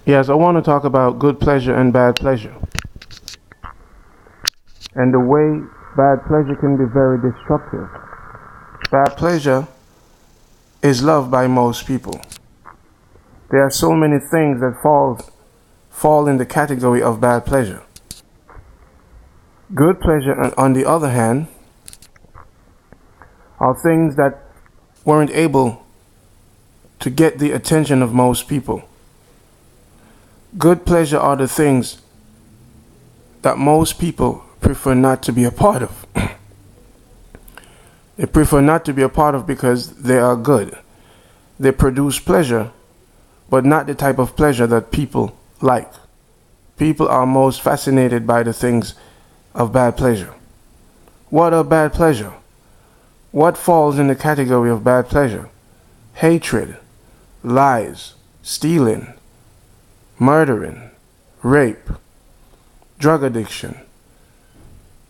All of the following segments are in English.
Yes, I want to talk about good pleasure and bad pleasure, and the way bad pleasure can be very destructive. Bad pleasure is loved by most people. There are so many things that fall in the category of bad pleasure. Good pleasure, on the other hand, are things that weren't able to get the attention of most people. Good pleasure are the things that most people prefer not to be a part of. They prefer not to be a part of because they are good. They produce pleasure, but not the type of pleasure that people like. People are most fascinated by the things of bad pleasure. What are bad pleasure? What falls in the category of bad pleasure? Hatred, lies, stealing, murdering, rape, drug addiction,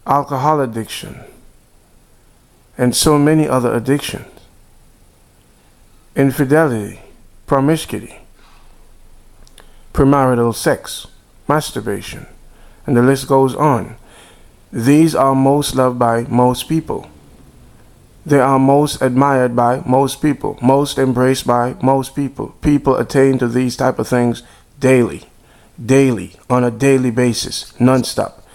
alcohol addiction, and so many other addictions. Infidelity, promiscuity, premarital sex, masturbation, and the list goes on. These are most loved by most people. They are most admired by most people, most embraced by most people. People attain to these type of things daily, on a daily basis, non-stop.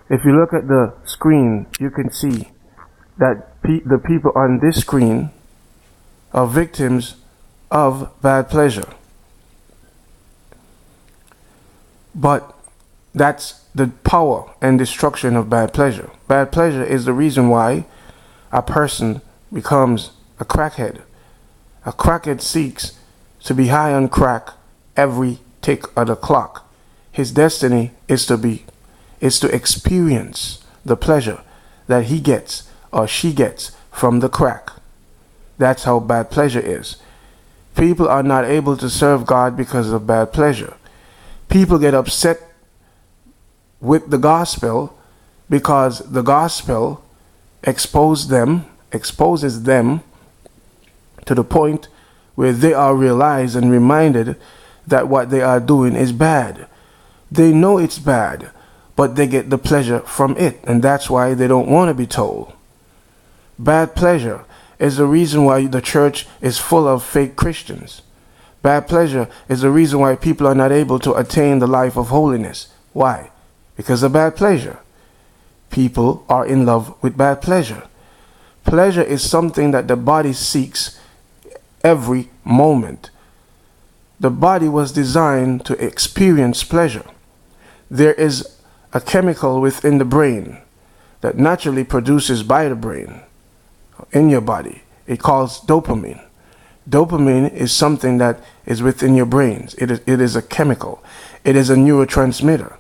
If you look at the screen, you can see that the people on this screen are victims of bad pleasure. But that's the power and destruction of bad pleasure. Bad pleasure is the reason why a person becomes a crackhead. A crackhead seeks to be high on crack every tick of the clock. His destiny is to experience the pleasure that he gets or she gets from the crack. That's how bad pleasure is. People are not able to serve God because of bad pleasure. People get upset with the gospel because the gospel exposes them to the point where they are realized and reminded that what they are doing is bad. They know it's bad, but they get the pleasure from it, and that's why they don't want to be told. Bad pleasure is the reason why the church is full of fake Christians. Bad pleasure is the reason why people are not able to attain the life of holiness. Why? Because of bad pleasure. People are in love with bad pleasure. Pleasure is something that the body seeks every moment. The body was designed to experience pleasure. There is a chemical within the brain that naturally produces by the brain in your body. It calls dopamine. Dopamine is something that is within your brains. It is a chemical. It is a neurotransmitter.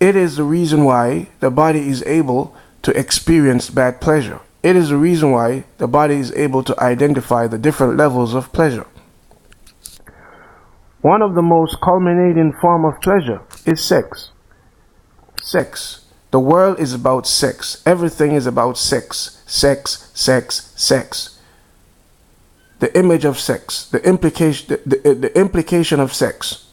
It is the reason why the body is able to experience bad pleasure. It is the reason why the body is able to identify the different levels of pleasure. One of the most culminating form of pleasure is sex. Sex. The world is about sex. Everything is about sex. Sex, sex, sex. The image of sex, the implication of sex,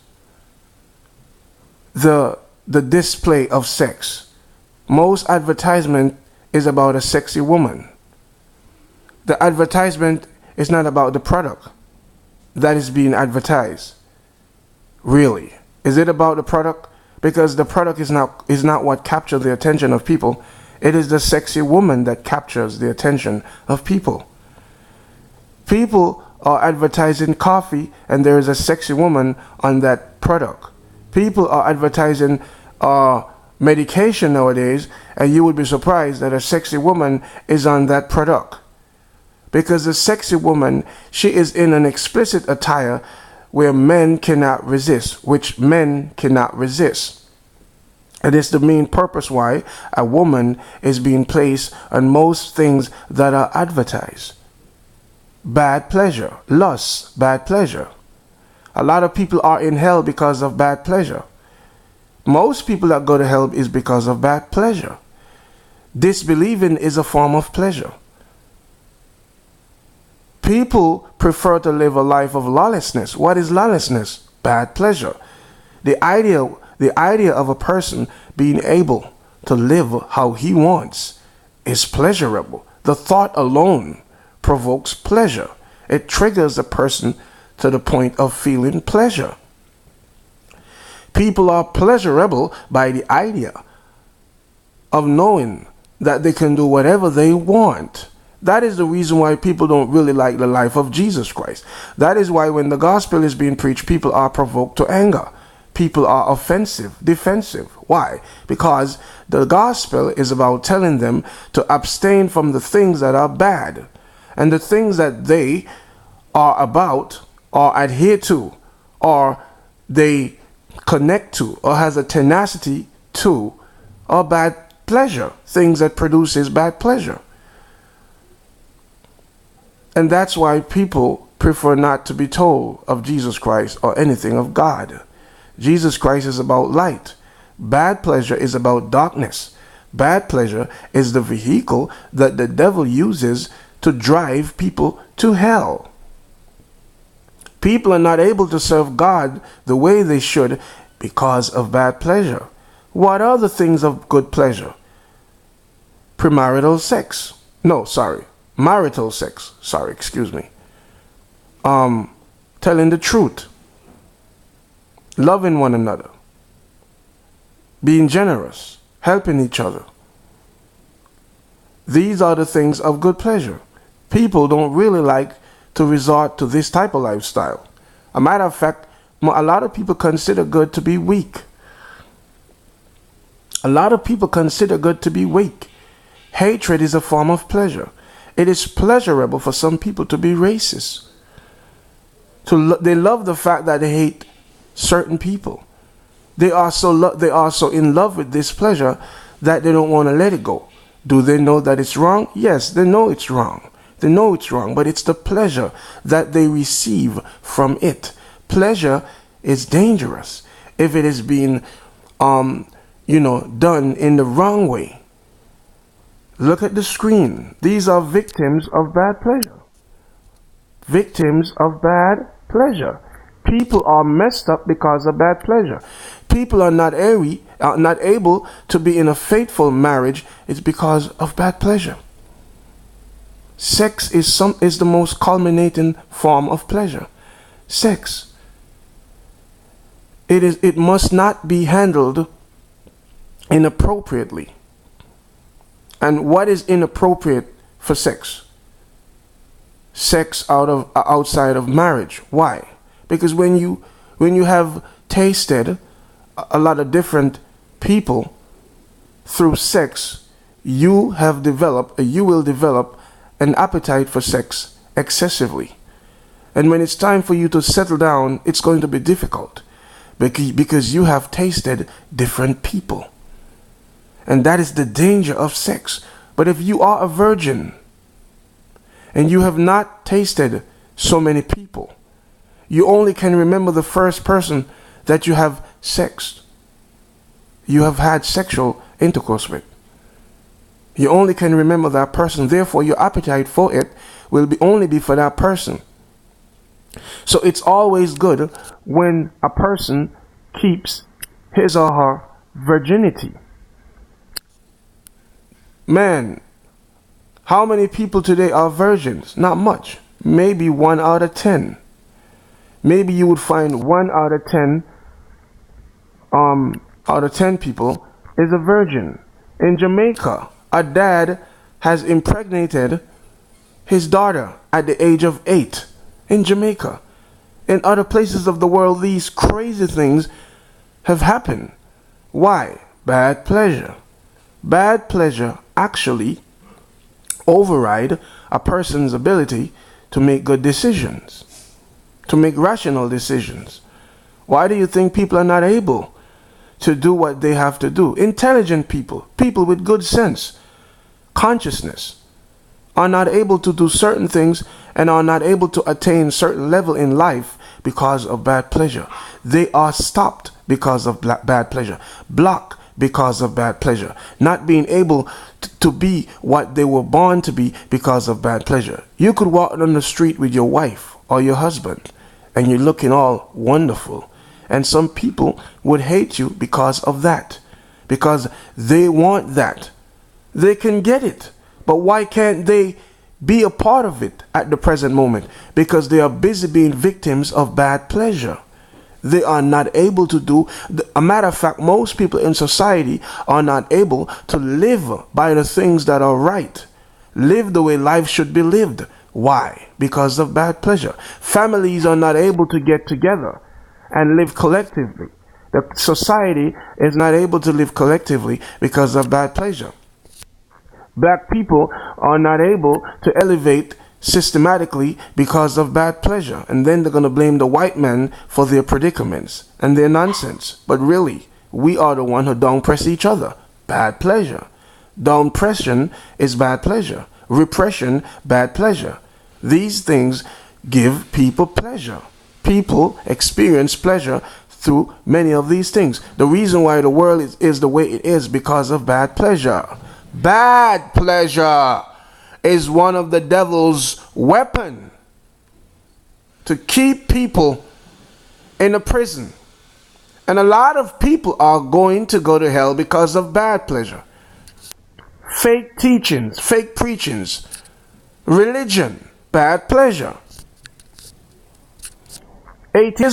the display of sex. Most advertisement is about a sexy woman. The advertisement is not about the product that is being advertised. Really, is it about the product? Because the product is not what captures the attention of people. It is the sexy woman that captures the attention of people. People are advertising coffee and there is a sexy woman on that product. People are advertising medication nowadays, and you would be surprised that a sexy woman is on that product. Because the sexy woman, she is in an explicit attire where men cannot resist, which men cannot resist. It is the main purpose why a woman is being placed on most things that are advertised. Bad pleasure, lust, bad pleasure. A lot of people are in hell because of bad pleasure. Most people that go to hell is because of bad pleasure. Disbelieving is a form of pleasure. People prefer to live a life of lawlessness. What is lawlessness? Bad pleasure. The idea of a person being able to live how he wants is pleasurable. The thought alone provokes pleasure. It triggers a person to the point of feeling pleasure. People are pleasurable by the idea of knowing that they can do whatever they want. That is the reason why people don't really like the life of Jesus Christ. That is why when the gospel is being preached, people are provoked to anger. People are offensive, defensive. Why? Because the gospel is about telling them to abstain from the things that are bad. And the things that they are about, or adhere to, or they connect to, or has a tenacity to, are bad pleasure. Things that produces bad pleasure. And that's why people prefer not to be told of Jesus Christ or anything of God. Jesus Christ is about light. Bad pleasure is about darkness. Bad pleasure is the vehicle that the devil uses to drive people to hell. People are not able to serve God the way they should because of bad pleasure. What are the things of good pleasure? Marital sex. Telling the truth. Loving one another. Being generous. Helping each other. These are the things of good pleasure. People don't really like to resort to this type of lifestyle. A matter of fact, a lot of people consider good to be weak. A lot of people consider good to be weak. Hatred is a form of pleasure. It is pleasurable for some people to be racist. They love the fact that they hate certain people. They are so in love with this pleasure that they don't want to let it go. Do they know that it's wrong? Yes, they know it's wrong. They know it's wrong, but it's the pleasure that they receive from it. Pleasure is dangerous if it is being, done in the wrong way. Look at the screen. These are victims of bad pleasure. Victims of bad pleasure. People are messed up because of bad pleasure. People are not able to be in a faithful marriage. It's because of bad pleasure. Sex is the most culminating form of pleasure. Sex. It must not be handled inappropriately. And what is inappropriate for sex? Sex outside of marriage. Why? Because when you have tasted a lot of different people through sex, you will develop an appetite for sex excessively. And when it's time for you to settle down, it's going to be difficult because you have tasted different people. And that is the danger of sex. But if you are a virgin and you have not tasted so many people, you only can remember the first person that you have had sexual intercourse with. You only can remember that person. Therefore, your appetite for it will only be for that person. So it's always good when a person keeps his or her virginity. Man, how many people today are virgins? Not much. Maybe 1 out of 10. Maybe you would find 1 out of 10 people is a virgin. In Jamaica, a dad has impregnated his daughter at the age of 8 in Jamaica. In other places of the world, these crazy things have happened. Why? Bad pleasure. Bad pleasure actually override a person's ability to make good decisions, to make rational decisions. Why do you think people are not able to do what they have to do? Intelligent people, people with good sense, consciousness, are not able to do certain things and are not able to attain certain level in life because of bad pleasure. They are stopped because of bad pleasure, blocked because of bad pleasure, not being able to be what they were born to be because of bad pleasure. You could walk on the street with your wife or your husband and you're looking all wonderful, and some people would hate you because of that, because they want that. They can get it, but why can't they be a part of it at the present moment? Because they are busy being victims of bad pleasure. They are not able to do, a matter of fact, most people in society are not able to live by the things that are right, live the way life should be lived. Why? Because of bad pleasure. Families are not able to get together and live collectively. The society is not able to live collectively because of bad pleasure. Black people are not able to elevate systematically because of bad pleasure. And then they're going to blame the white man for their predicaments and their nonsense. But really, we are the one who down press each other. Bad pleasure. Down pression is bad pleasure. Repression, bad pleasure. These things give people pleasure. People experience pleasure through many of these things. The reason why the world is the way it is because of bad pleasure. Bad pleasure is one of the devil's weapon to keep people in a prison. And a lot of people are going to go to hell because of bad pleasure. Fake teachings, fake preachings, religion, bad pleasure. Atheism